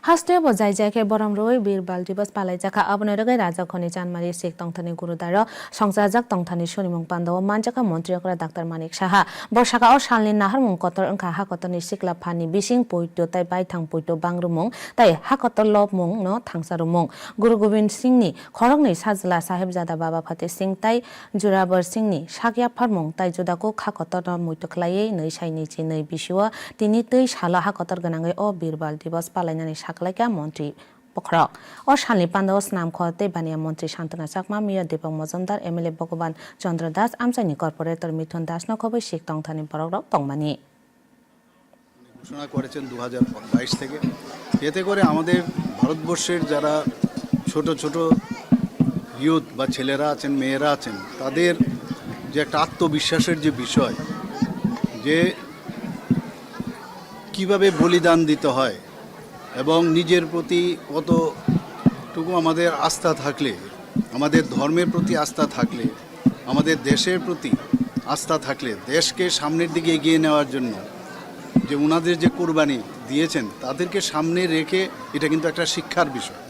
हास्टे बजाय जायके बरम रोय बीरबाल दिवस पालाई जाखा अबने रगै राजा खनि चानमारी शेख तंथानी गुरुदार संसारजाक तंथानी शनिमुं पान्दव मानजाका मन्त्रीकरा डाक्टर मानिक साहा बर्षाका अ सालनि नाहारमुं कतर अंखा हाकतनि सिक्ला फानि बिसिं पयतो ताइ बायथां पयतो बांग्रुमुं ताइ हाकतर लबमुं न थांसारुमुं गुरु गोविंद सिंहनि खरंनि साजला साहेबजादा बाबा फतेह सिंह ताइ जुराबर सिंहनि सागिया फारमुं ताइ जुदाको खाकतर मुइतख्लायै नै साइनि छि नै बिसिवा तिनि तै साला हाकतर गनाङै अ बीरबाल दिवस पालायनानै साखलायका मन्त्री पखरक अ सालनि पान्दव स्नाम खते बानिया मन्त्री शान्तना चाकमा मेयर दीपक मजुमदार एमएलए भगवान चन्द्र दास आमचाइनि कर्पोरेटर मिथुन दास नखबै शेख तंथानी बरक तंगमानी ঘোষণা করেছেন 2022 থেকে এতে করে আমাদের ভারতবর্ষের যারা ছোট ছোট ইয়ুথ বা ছেলেরা আছেন মেয়েরা আছেন তাদের যে একটা আত্মবিশ্বাসের যে বিষয় যে কিভাবে বলিদান দিতে হয় এবং নিজের প্রতি কতটুকু আমাদের আস্থা থাকলে আমাদের ধর্মের প্রতি আস্থা থাকলে আমাদের দেশের প্রতি আস্থা থাকলে দেশকে সামনের দিকে এগিয়ে নেওয়ার জন্য যে ওনাদের যে কোরবানি দিয়েছেন তাদেরকে সামনে রেখে এটা কিন্তু একটা শিক্ষার বিষয়।